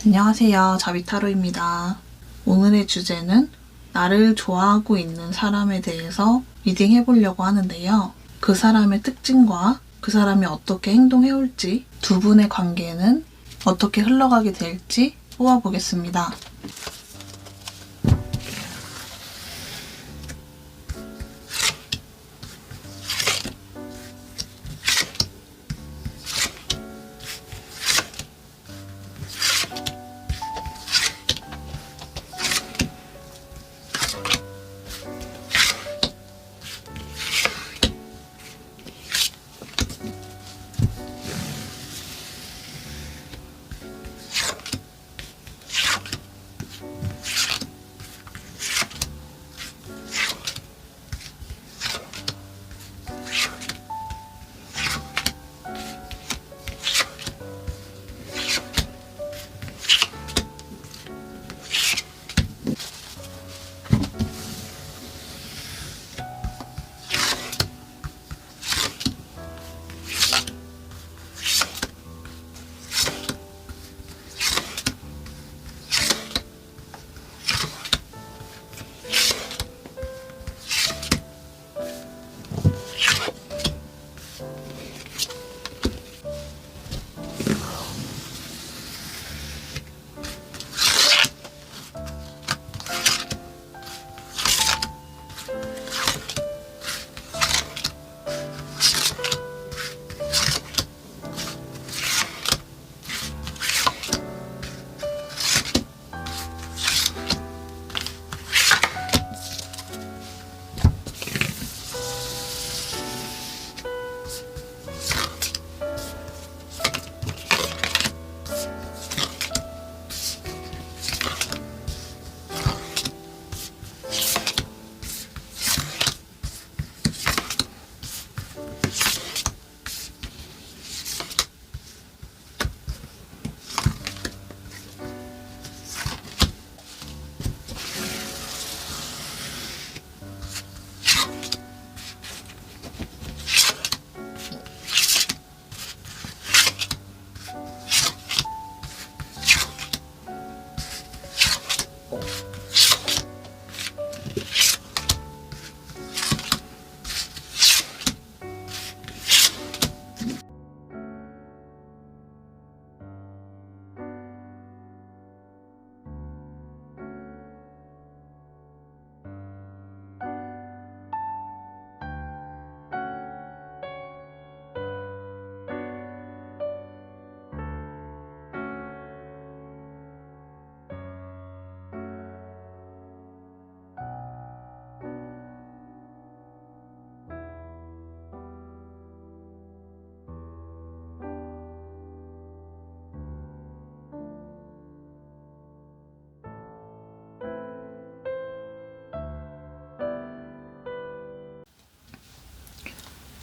안녕하세요. 자비타로입니다. 오늘의 주제는 나를 좋아하고 있는 사람에 대해서 리딩 해보려고 하는데요. 그 사람의 특징과 그 사람이 어떻게 행동해올지, 두 분의 관계는 어떻게 흘러가게 될지 뽑아보겠습니다.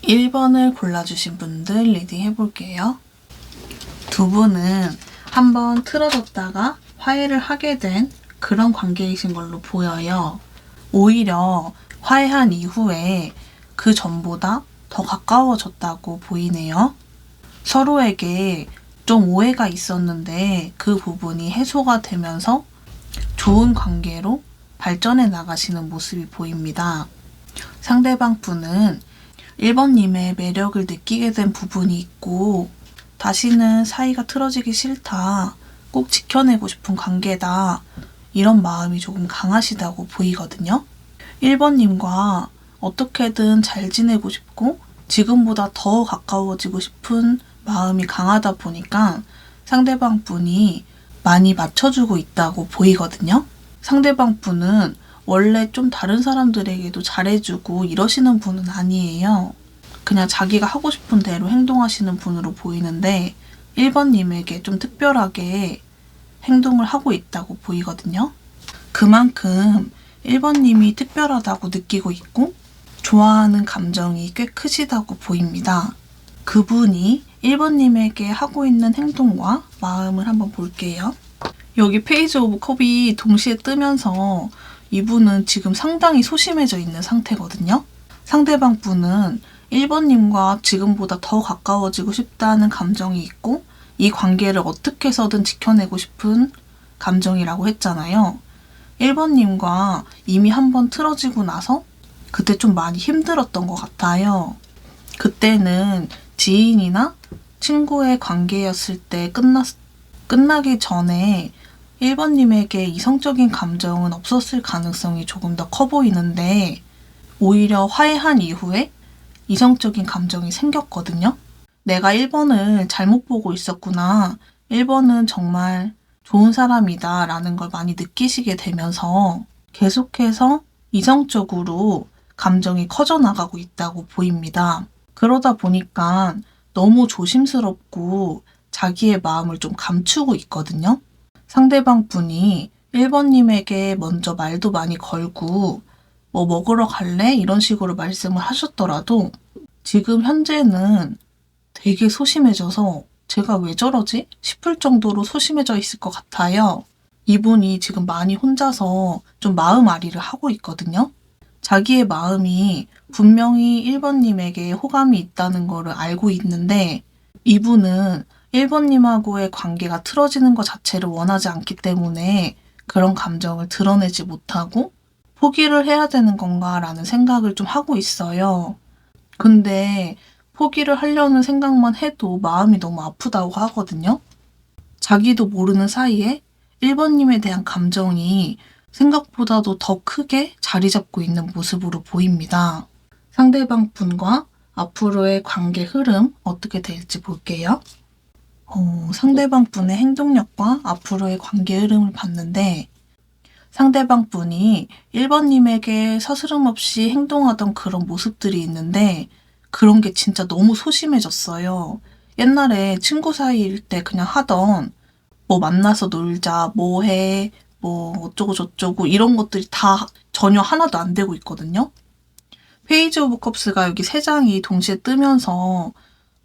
(1번을) 골라주신 분들 리딩 해볼게요. 두 분은 한번 틀어졌다가 화해를 하게 된 그런 관계이신 걸로 보여요. 오히려 화해한 이후에 그 전보다 더 가까워졌다고 보이네요. 서로에게 좀 오해가 있었는데 그 부분이 해소가 되면서 좋은 관계로 발전해 나가시는 모습이 보입니다. 상대방 분은 1번님의 매력을 느끼게 된 부분이 있고 다시는 사이가 틀어지기 싫다, 꼭 지켜내고 싶은 관계다, 이런 마음이 조금 강하시다고 보이거든요. 1번님과 어떻게든 잘 지내고 싶고 지금보다 더 가까워지고 싶은 마음이 강하다 보니까 상대방 분이 많이 맞춰주고 있다고 보이거든요. 상대방 분은 원래 좀 다른 사람들에게도 잘해주고 이러시는 분은 아니에요. 그냥 자기가 하고 싶은 대로 행동하시는 분으로 보이는데 1번님에게 좀 특별하게 행동을 하고 있다고 보이거든요. 그만큼 1번님이 특별하다고 느끼고 있고 좋아하는 감정이 꽤 크시다고 보입니다. 그분이 1번님에게 하고 있는 행동과 마음을 한번 볼게요. 여기 페이지 오브 컵이 동시에 뜨면서 이분은 지금 상당히 소심해져 있는 상태거든요. 상대방 분은 1번님과 지금보다 더 가까워지고 싶다는 감정이 있고 이 관계를 어떻게 해서든 지켜내고 싶은 감정이라고 했잖아요. 1번님과 이미 한번 틀어지고 나서 그때 좀 많이 힘들었던 것 같아요. 그때는 지인이나 친구의 관계였을 때 끝나기 전에 1번님에게 이성적인 감정은 없었을 가능성이 조금 더 커 보이는데 오히려 화해한 이후에 이성적인 감정이 생겼거든요. 내가 1번을 잘못 보고 있었구나. 1번은 정말 좋은 사람이다 라는 걸 많이 느끼시게 되면서 계속해서 이성적으로 감정이 커져나가고 있다고 보입니다. 그러다 보니까 너무 조심스럽고 자기의 마음을 좀 감추고 있거든요. 상대방 분이 1번님에게 먼저 말도 많이 걸고 뭐 먹으러 갈래? 이런 식으로 말씀을 하셨더라도 지금 현재는 되게 소심해져서 제가 왜 저러지? 싶을 정도로 소심해져 있을 것 같아요. 이분이 지금 많이 혼자서 좀 마음앓이를 하고 있거든요. 자기의 마음이 분명히 1번님에게 호감이 있다는 거를 알고 있는데 이분은 1번님하고의 관계가 틀어지는 것 자체를 원하지 않기 때문에 그런 감정을 드러내지 못하고 포기를 해야 되는 건가라는 생각을 좀 하고 있어요. 근데 포기를 하려는 생각만 해도 마음이 너무 아프다고 하거든요. 자기도 모르는 사이에 1번님에 대한 감정이 생각보다도 더 크게 자리 잡고 있는 모습으로 보입니다. 상대방 분과 앞으로의 관계 흐름 어떻게 될지 볼게요. 상대방 분의 행동력과 앞으로의 관계 흐름을 봤는데 상대방 분이 1번님에게 서스름없이 행동하던 그런 모습들이 있는데 그런 게 진짜 너무 소심해졌어요. 옛날에 친구 사이일 때 그냥 하던 뭐 만나서 놀자, 뭐 해, 뭐 어쩌고 저쩌고 이런 것들이 다 전혀 하나도 안 되고 있거든요. 페이지 오브 컵스가 여기 3장이 동시에 뜨면서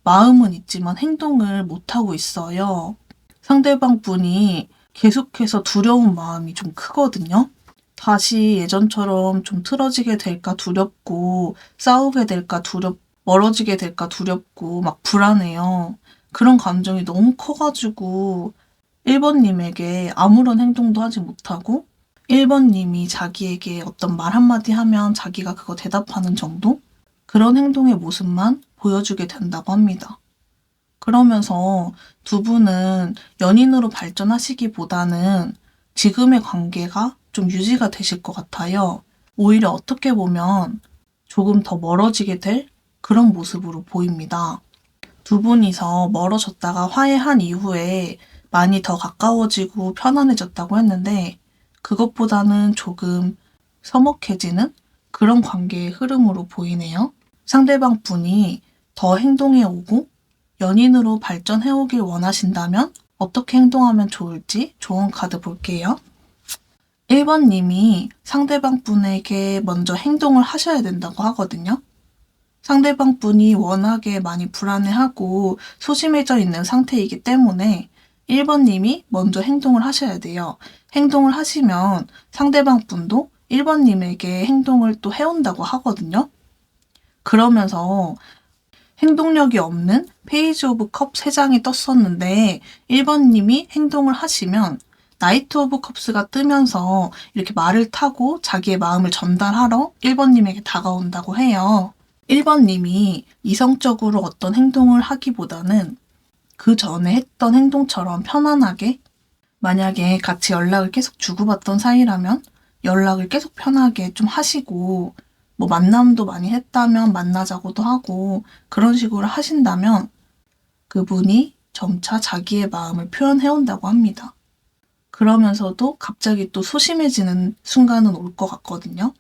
마음은 있지만 행동을 못하고 있어요. 상대방 분이 계속해서 두려운 마음이 좀 크거든요. 다시 예전처럼 좀 틀어지게 될까 두렵고 싸우게 될까 멀어지게 될까 두렵고 막 불안해요. 그런 감정이 너무 커가지고 1번님에게 아무런 행동도 하지 못하고 1번님이 자기에게 어떤 말 한마디 하면 자기가 그거 대답하는 정도? 그런 행동의 모습만 보여주게 된다고 합니다. 그러면서 두 분은 연인으로 발전하시기보다는 지금의 관계가 좀 유지가 되실 것 같아요. 오히려 어떻게 보면 조금 더 멀어지게 될 그런 모습으로 보입니다. 두 분이서 멀어졌다가 화해한 이후에 많이 더 가까워지고 편안해졌다고 했는데 그것보다는 조금 서먹해지는 그런 관계의 흐름으로 보이네요. 상대방 분이 더 행동해 오고 연인으로 발전해 오길 원하신다면 어떻게 행동하면 좋을지 좋은 카드 볼게요. 1번님이 상대방 분에게 먼저 행동을 하셔야 된다고 하거든요. 상대방 분이 워낙에 많이 불안해하고 소심해져 있는 상태이기 때문에 1번님이 먼저 행동을 하셔야 돼요. 행동을 하시면 상대방 분도 1번님에게 행동을 또 해온다고 하거든요. 그러면서 행동력이 없는 페이지 오브 컵 3장이 떴었는데 1번님이 행동을 하시면 나이트 오브 컵스가 뜨면서 이렇게 말을 타고 자기의 마음을 전달하러 1번님에게 다가온다고 해요. 1번님이 이성적으로 어떤 행동을 하기보다는 그 전에 했던 행동처럼 편안하게 만약에 같이 연락을 계속 주고받던 사이라면 연락을 계속 편하게 좀 하시고 뭐 만남도 많이 했다면 만나자고도 하고 그런 식으로 하신다면 그분이 점차 자기의 마음을 표현해온다고 합니다. 그러면서도 갑자기 또 소심해지는 순간은 올 것 같거든요.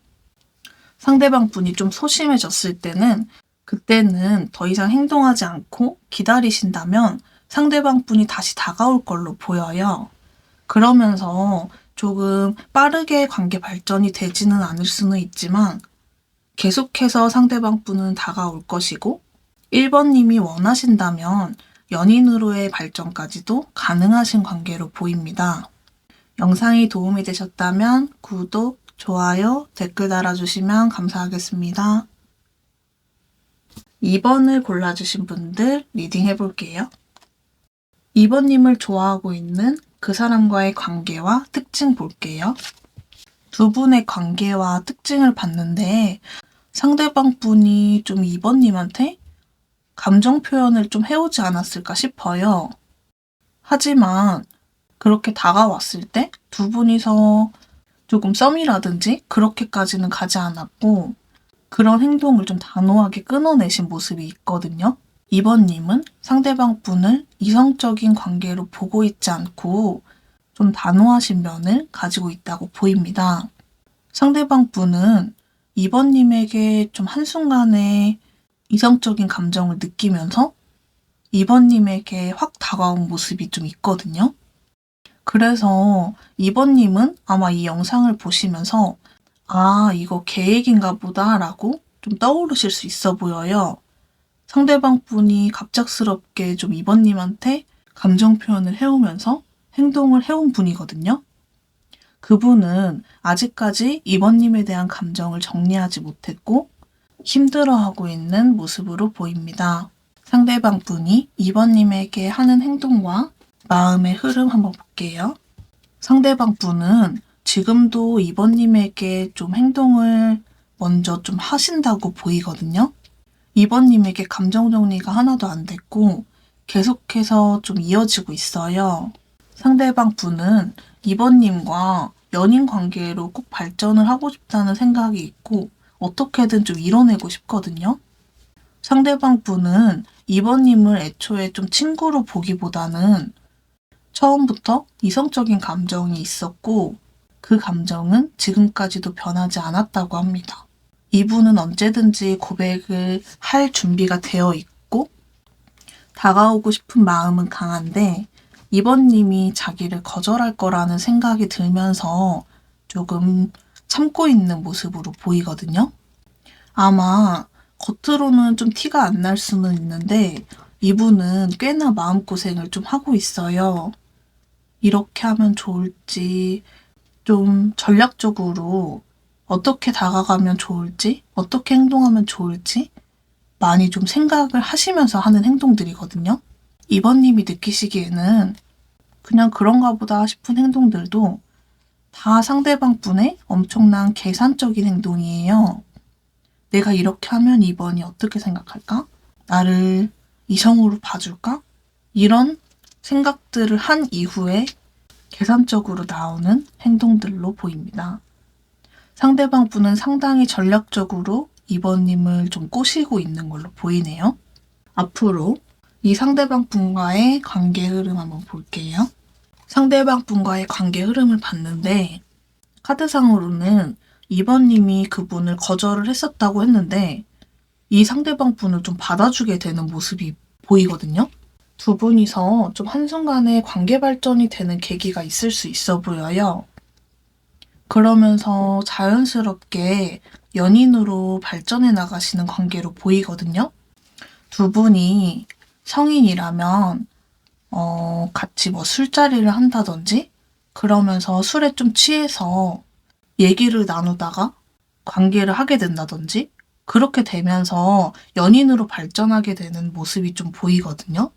상대방 분이 좀 소심해졌을 때는 그때는 더 이상 행동하지 않고 기다리신다면 상대방 분이 다시 다가올 걸로 보여요. 그러면서 조금 빠르게 관계 발전이 되지는 않을 수는 있지만 계속해서 상대방 분은 다가올 것이고 1번님이 원하신다면 연인으로의 발전까지도 가능하신 관계로 보입니다. 영상이 도움이 되셨다면 구독, 좋아요, 댓글 달아주시면 감사하겠습니다. 2번을 골라주신 분들 리딩 해볼게요. 2번님을 좋아하고 있는 그 사람과의 관계와 특징 볼게요. 두 분의 관계와 특징을 봤는데 상대방 분이 좀 2번님한테 감정 표현을 좀 해오지 않았을까 싶어요. 하지만 그렇게 다가왔을 때 두 분이서 조금 썸이라든지 그렇게까지는 가지 않았고 그런 행동을 좀 단호하게 끊어내신 모습이 있거든요. 2번님은 상대방 분을 이성적인 관계로 보고 있지 않고 좀 단호하신 면을 가지고 있다고 보입니다. 상대방 분은 2번님에게 좀 한순간에 이성적인 감정을 느끼면서 2번님에게 확 다가온 모습이 좀 있거든요. 그래서 2번님은 아마 이 영상을 보시면서 아, 이거 계획인가 보다 라고 좀 떠오르실 수 있어 보여요. 상대방 분이 갑작스럽게 좀 2번님한테 감정 표현을 해오면서 행동을 해온 분이거든요. 그분은 아직까지 2번님에 대한 감정을 정리하지 못했고 힘들어하고 있는 모습으로 보입니다. 상대방 분이 2번님에게 하는 행동과 마음의 흐름 한번 볼게요. 상대방 분은 지금도 2번님에게 좀 행동을 먼저 좀 하신다고 보이거든요. 2번님에게 감정 정리가 하나도 안 됐고 계속해서 좀 이어지고 있어요. 상대방 분은 2번님과 연인 관계로 꼭 발전을 하고 싶다는 생각이 있고 어떻게든 좀 이뤄내고 싶거든요. 상대방 분은 2번님을 애초에 좀 친구로 보기보다는 처음부터 이성적인 감정이 있었고 그 감정은 지금까지도 변하지 않았다고 합니다. 이분은 언제든지 고백을 할 준비가 되어 있고 다가오고 싶은 마음은 강한데 2번님이 자기를 거절할 거라는 생각이 들면서 조금 참고 있는 모습으로 보이거든요. 아마 겉으로는 좀 티가 안 날 수는 있는데 이분은 꽤나 마음고생을 좀 하고 있어요. 이렇게 하면 좋을지, 좀 전략적으로 어떻게 다가가면 좋을지, 어떻게 행동하면 좋을지 많이 좀 생각을 하시면서 하는 행동들이거든요. 2번님이 느끼시기에는 그냥 그런가 보다 싶은 행동들도 다 상대방 분의 엄청난 계산적인 행동이에요. 내가 이렇게 하면 2번이 어떻게 생각할까? 나를 이성으로 봐줄까? 이런 생각들을 한 이후에 계산적으로 나오는 행동들로 보입니다. 상대방 분은 상당히 전략적으로 2번님을 좀 꼬시고 있는 걸로 보이네요. 앞으로 이 상대방 분과의 관계 흐름 한번 볼게요. 상대방 분과의 관계 흐름을 봤는데 카드상으로는 2번님이 그분을 거절을 했었다고 했는데 이 상대방 분을 좀 받아주게 되는 모습이 보이거든요. 두 분이서 좀 한순간에 관계 발전이 되는 계기가 있을 수 있어 보여요. 그러면서 자연스럽게 연인으로 발전해 나가시는 관계로 보이거든요. 두 분이 성인이라면 같이 뭐 술자리를 한다든지 그러면서 술에 좀 취해서 얘기를 나누다가 관계를 하게 된다든지 그렇게 되면서 연인으로 발전하게 되는 모습이 좀 보이거든요.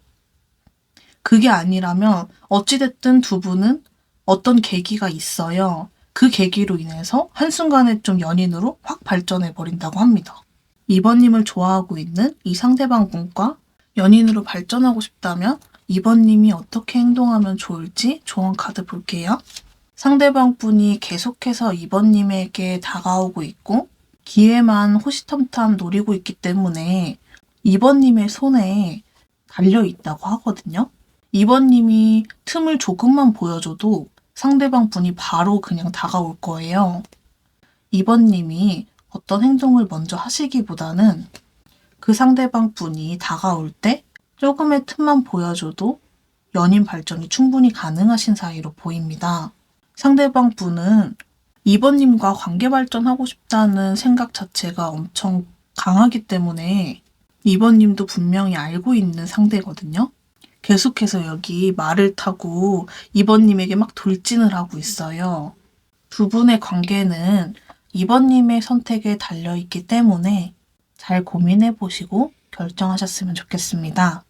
그게 아니라면 어찌됐든 두 분은 어떤 계기가 있어요. 그 계기로 인해서 한순간에 좀 연인으로 확 발전해 버린다고 합니다. 2번님을 좋아하고 있는 이 상대방 분과 연인으로 발전하고 싶다면 2번님이 어떻게 행동하면 좋을지 조언 카드 볼게요. 상대방 분이 계속해서 2번님에게 다가오고 있고 기회만 호시탐탐 노리고 있기 때문에 2번님의 손에 달려있다고 하거든요. 2번님이 틈을 조금만 보여줘도 상대방 분이 바로 그냥 다가올 거예요. 2번님이 어떤 행동을 먼저 하시기보다는 그 상대방 분이 다가올 때 조금의 틈만 보여줘도 연인 발전이 충분히 가능하신 사이로 보입니다. 상대방 분은 2번님과 관계 발전하고 싶다는 생각 자체가 엄청 강하기 때문에 2번님도 분명히 알고 있는 상대거든요. 계속해서 여기 말을 타고 2번님에게 막 돌진을 하고 있어요. 두 분의 관계는 2번님의 선택에 달려있기 때문에 잘 고민해 보시고 결정하셨으면 좋겠습니다.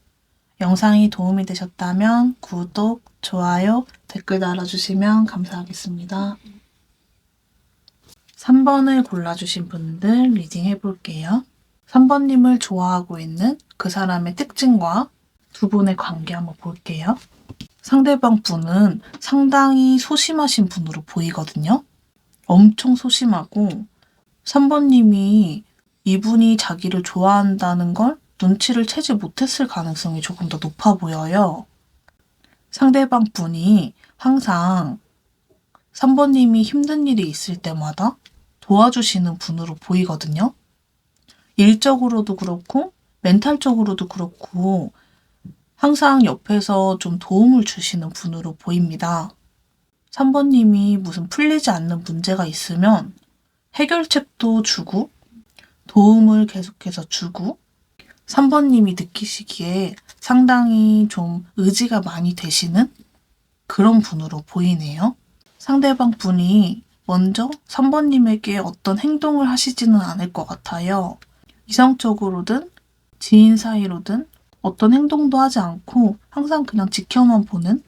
영상이 도움이 되셨다면 구독, 좋아요, 댓글 달아주시면 감사하겠습니다. 3번을 골라주신 분들 리딩 해볼게요. 3번님을 좋아하고 있는 그 사람의 특징과 두 분의 관계 한번 볼게요. 상대방 분은 상당히 소심하신 분으로 보이거든요. 엄청 소심하고 3번님이 이분이 자기를 좋아한다는 걸 눈치를 채지 못했을 가능성이 조금 더 높아 보여요. 상대방 분이 항상 3번님이 힘든 일이 있을 때마다 도와주시는 분으로 보이거든요. 일적으로도 그렇고 멘탈적으로도 그렇고 항상 옆에서 좀 도움을 주시는 분으로 보입니다. 3번님이 무슨 풀리지 않는 문제가 있으면 해결책도 주고 도움을 계속해서 주고 3번님이 느끼시기에 상당히 좀 의지가 많이 되시는 그런 분으로 보이네요. 상대방 분이 먼저 3번님에게 어떤 행동을 하시지는 않을 것 같아요. 이성적으로든 지인 사이로든 어떤 행동도 하지 않고 항상 그냥 지켜만 보는?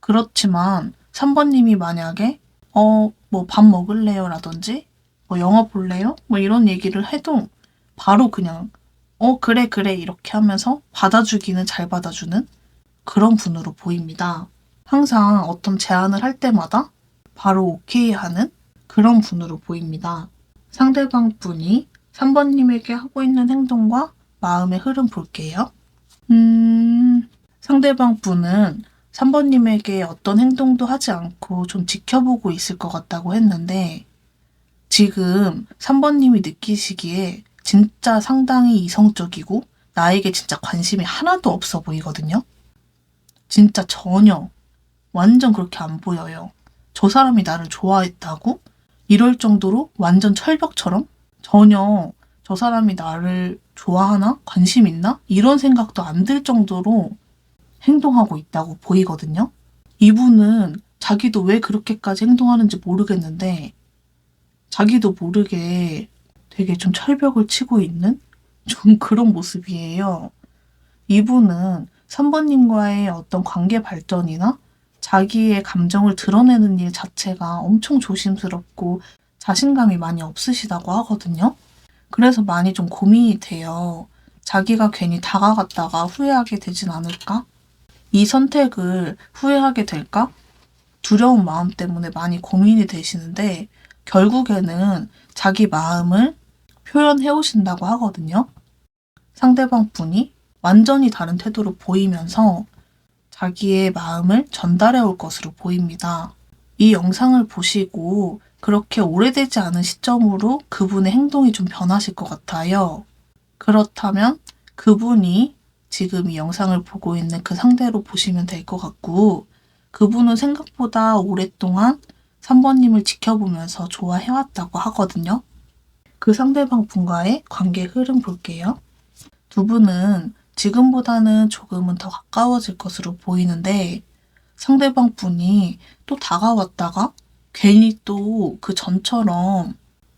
그렇지만 3번님이 만약에 뭐 밥 먹을래요? 라든지 뭐 영화 볼래요? 뭐 이런 얘기를 해도 바로 그냥 그래 이렇게 하면서 받아주기는 잘 받아주는 그런 분으로 보입니다. 항상 어떤 제안을 할 때마다 바로 오케이 하는 그런 분으로 보입니다. 상대방 분이 3번님에게 하고 있는 행동과 마음의 흐름 볼게요. 상대방 분은 3번님에게 어떤 행동도 하지 않고 좀 지켜보고 있을 것 같다고 했는데 지금 3번님이 느끼시기에 진짜 상당히 이성적이고 나에게 진짜 관심이 하나도 없어 보이거든요. 진짜 전혀 완전 그렇게 안 보여요. 저 사람이 나를 좋아했다고? 이럴 정도로 완전 철벽처럼 전혀 저 사람이 나를 좋아하나? 관심 있나? 이런 생각도 안 들 정도로 행동하고 있다고 보이거든요. 이분은 자기도 왜 그렇게까지 행동하는지 모르겠는데 자기도 모르게 되게 좀 철벽을 치고 있는 좀 그런 모습이에요. 이분은 3번님과의 어떤 관계 발전이나 자기의 감정을 드러내는 일 자체가 엄청 조심스럽고 자신감이 많이 없으시다고 하거든요. 그래서 많이 좀 고민이 돼요. 자기가 괜히 다가갔다가 후회하게 되진 않을까? 이 선택을 후회하게 될까? 두려운 마음 때문에 많이 고민이 되시는데 결국에는 자기 마음을 표현해 오신다고 하거든요. 상대방 분이 완전히 다른 태도로 보이면서 자기의 마음을 전달해 올 것으로 보입니다. 이 영상을 보시고 그렇게 오래되지 않은 시점으로 그분의 행동이 좀 변하실 것 같아요. 그렇다면 그분이 지금 이 영상을 보고 있는 그 상대로 보시면 될 것 같고 그분은 생각보다 오랫동안 3번님을 지켜보면서 좋아해왔다고 하거든요. 그 상대방 분과의 관계 흐름 볼게요. 두 분은 지금보다는 조금은 더 가까워질 것으로 보이는데 상대방 분이 또 다가왔다가 괜히 또 그 전처럼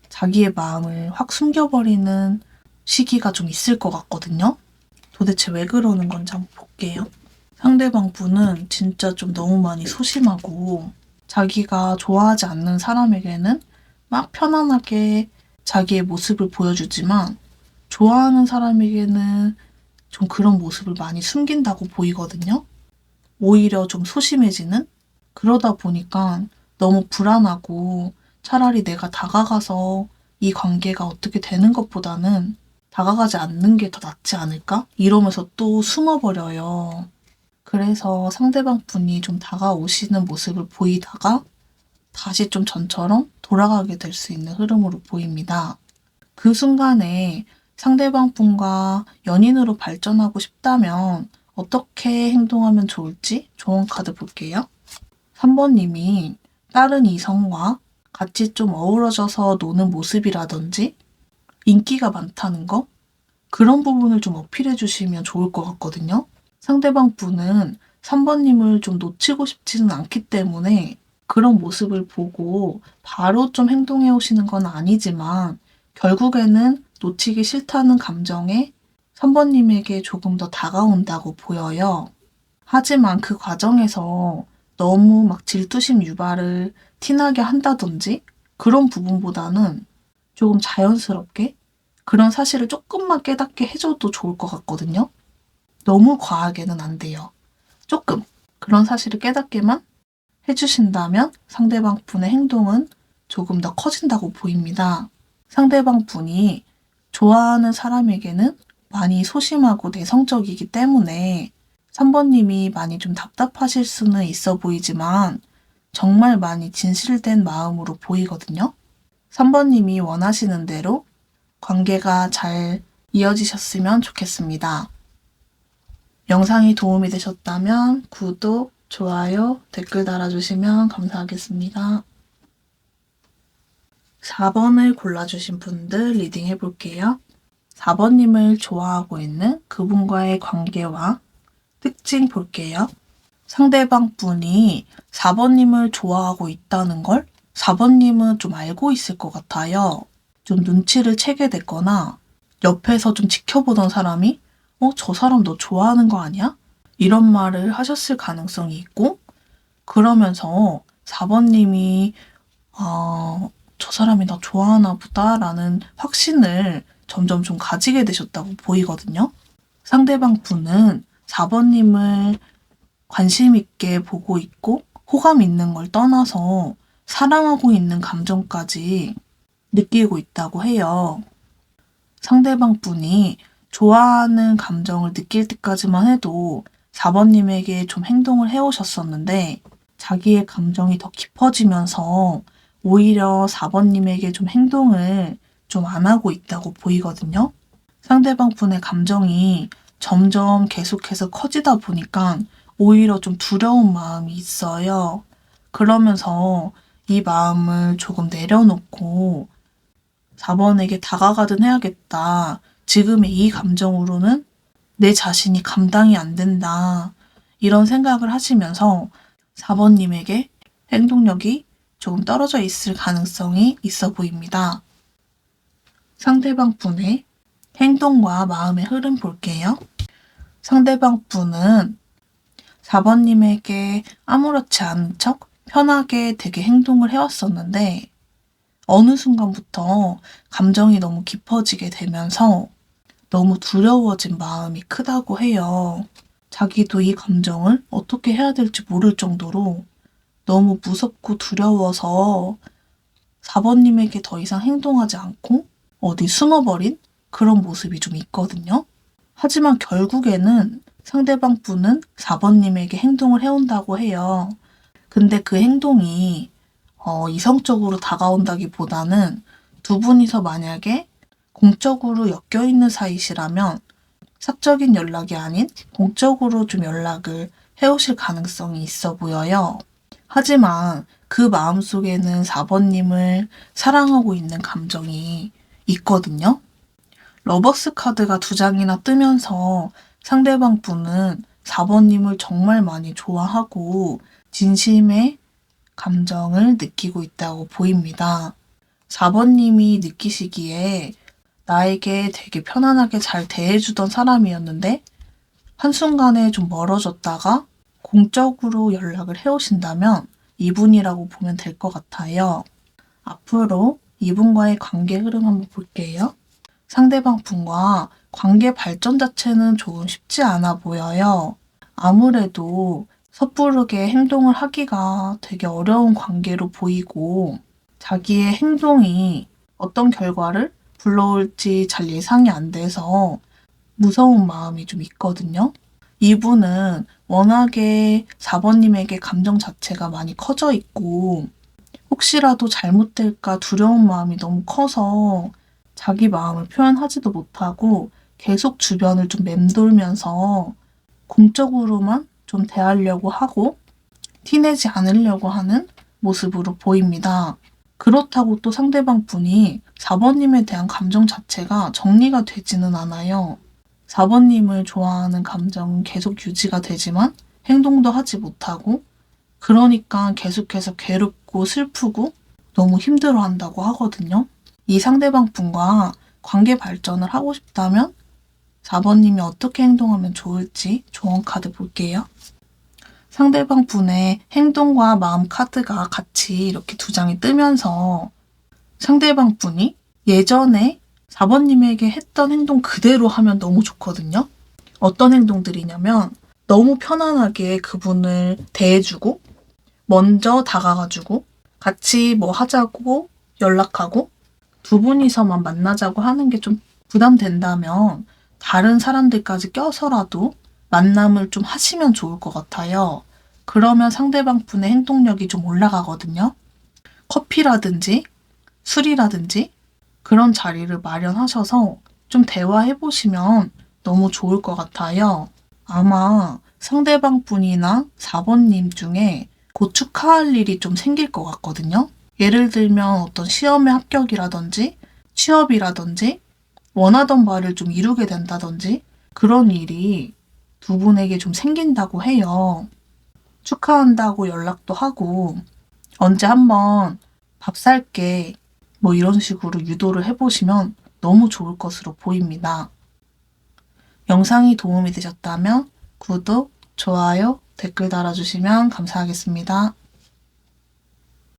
자기의 마음을 확 숨겨버리는 시기가 좀 있을 것 같거든요. 도대체 왜 그러는 건지 한번 볼게요. 상대방 분은 진짜 좀 너무 많이 소심하고 자기가 좋아하지 않는 사람에게는 막 편안하게 자기의 모습을 보여주지만 좋아하는 사람에게는 좀 그런 모습을 많이 숨긴다고 보이거든요. 오히려 좀 소심해지는? 그러다 보니까 너무 불안하고 차라리 내가 다가가서 이 관계가 어떻게 되는 것보다는 다가가지 않는 게 더 낫지 않을까? 이러면서 또 숨어버려요. 그래서 상대방 분이 좀 다가오시는 모습을 보이다가 다시 좀 전처럼 돌아가게 될 수 있는 흐름으로 보입니다. 그 순간에 상대방 분과 연인으로 발전하고 싶다면 어떻게 행동하면 좋을지 조언 카드 볼게요. 3번님이 다른 이성과 같이 좀 어우러져서 노는 모습이라든지 인기가 많다는 거? 그런 부분을 좀 어필해 주시면 좋을 것 같거든요. 상대방 분은 3번님을 좀 놓치고 싶지는 않기 때문에 그런 모습을 보고 바로 좀 행동해 오시는 건 아니지만 결국에는 놓치기 싫다는 감정에 3번님에게 조금 더 다가온다고 보여요. 하지만 그 과정에서 너무 막 질투심 유발을 티나게 한다든지 그런 부분보다는 조금 자연스럽게 그런 사실을 조금만 깨닫게 해줘도 좋을 것 같거든요. 너무 과하게는 안 돼요. 조금 그런 사실을 깨닫게만 해주신다면 상대방 분의 행동은 조금 더 커진다고 보입니다. 상대방 분이 좋아하는 사람에게는 많이 소심하고 내성적이기 때문에 3번님이 많이 좀 답답하실 수는 있어 보이지만 정말 많이 진실된 마음으로 보이거든요. 3번님이 원하시는 대로 관계가 잘 이어지셨으면 좋겠습니다. 영상이 도움이 되셨다면 구독, 좋아요, 댓글 달아주시면 감사하겠습니다. 4번을 골라주신 분들 리딩 해볼게요. 4번님을 좋아하고 있는 그분과의 관계와 특징 볼게요. 상대방 분이 4번님을 좋아하고 있다는 걸 4번님은 좀 알고 있을 것 같아요. 좀 눈치를 채게 됐거나 옆에서 좀 지켜보던 사람이 저 사람 너 좋아하는 거 아니야? 이런 말을 하셨을 가능성이 있고 그러면서 4번님이 저 사람이 나 좋아하나 보다 라는 확신을 점점 좀 가지게 되셨다고 보이거든요. 상대방 분은 4번님을 관심 있게 보고 있고 호감 있는 걸 떠나서 사랑하고 있는 감정까지 느끼고 있다고 해요. 상대방 분이 좋아하는 감정을 느낄 때까지만 해도 4번님에게 좀 행동을 해오셨었는데 자기의 감정이 더 깊어지면서 오히려 4번님에게 좀 행동을 좀 안 하고 있다고 보이거든요. 상대방 분의 감정이 점점 계속해서 커지다 보니까 오히려 좀 두려운 마음이 있어요. 그러면서 이 마음을 조금 내려놓고 4번에게 다가가든 해야겠다. 지금의 이 감정으로는 내 자신이 감당이 안 된다. 이런 생각을 하시면서 4번님에게 행동력이 조금 떨어져 있을 가능성이 있어 보입니다. 상대방 분의 행동과 마음의 흐름 볼게요. 상대방 분은 4번님에게 아무렇지 않은 척 편하게 되게 행동을 해왔었는데 어느 순간부터 감정이 너무 깊어지게 되면서 너무 두려워진 마음이 크다고 해요. 자기도 이 감정을 어떻게 해야 될지 모를 정도로 너무 무섭고 두려워서 4번님에게 더 이상 행동하지 않고 어디 숨어버린 그런 모습이 좀 있거든요. 하지만 결국에는 상대방 분은 4번님에게 행동을 해온다고 해요. 근데 그 행동이 이성적으로 다가온다기보다는 두 분이서 만약에 공적으로 엮여있는 사이시라면 사적인 연락이 아닌 공적으로 좀 연락을 해오실 가능성이 있어 보여요. 하지만 그 마음속에는 4번님을 사랑하고 있는 감정이 있거든요. 러버스 카드가 2장이나 뜨면서 상대방 분은 4번님을 정말 많이 좋아하고 진심의 감정을 느끼고 있다고 보입니다. 4번님이 느끼시기에 나에게 되게 편안하게 잘 대해주던 사람이었는데 한순간에 좀 멀어졌다가 공적으로 연락을 해오신다면 이분이라고 보면 될 것 같아요. 앞으로 이분과의 관계 흐름 한번 볼게요. 상대방 분과 관계 발전 자체는 조금 쉽지 않아 보여요. 아무래도 섣부르게 행동을 하기가 되게 어려운 관계로 보이고 자기의 행동이 어떤 결과를 불러올지 잘 예상이 안 돼서 무서운 마음이 좀 있거든요. 이분은 워낙에 4번님에게 감정 자체가 많이 커져 있고 혹시라도 잘못될까 두려운 마음이 너무 커서 자기 마음을 표현하지도 못하고 계속 주변을 좀 맴돌면서 공적으로만 좀 대하려고 하고 티내지 않으려고 하는 모습으로 보입니다. 그렇다고 또 상대방 분이 4번님에 대한 감정 자체가 정리가 되지는 않아요. 4번님을 좋아하는 감정은 계속 유지가 되지만 행동도 하지 못하고 그러니까 계속해서 괴롭고 슬프고 너무 힘들어한다고 하거든요. 이 상대방 분과 관계 발전을 하고 싶다면 4번님이 어떻게 행동하면 좋을지 조언 카드 볼게요. 상대방 분의 행동과 마음 카드가 같이 이렇게 두 장이 뜨면서 상대방 분이 예전에 4번님에게 했던 행동 그대로 하면 너무 좋거든요. 어떤 행동들이냐면 너무 편안하게 그분을 대해주고 먼저 다가가지고 같이 뭐 하자고 연락하고 두 분이서만 만나자고 하는 게 좀 부담된다면 다른 사람들까지 껴서라도 만남을 좀 하시면 좋을 것 같아요. 그러면 상대방 분의 행동력이 좀 올라가거든요. 커피라든지 술이라든지 그런 자리를 마련하셔서 좀 대화해보시면 너무 좋을 것 같아요. 아마 상대방 분이나 4번님 중에 곧 축하할 일이 좀 생길 것 같거든요. 예를 들면 어떤 시험에 합격이라든지 취업이라든지 원하던 바를 좀 이루게 된다든지 그런 일이 두 분에게 좀 생긴다고 해요. 축하한다고 연락도 하고 언제 한번 밥 살게 뭐 이런 식으로 유도를 해보시면 너무 좋을 것으로 보입니다. 영상이 도움이 되셨다면 구독, 좋아요, 댓글 달아주시면 감사하겠습니다.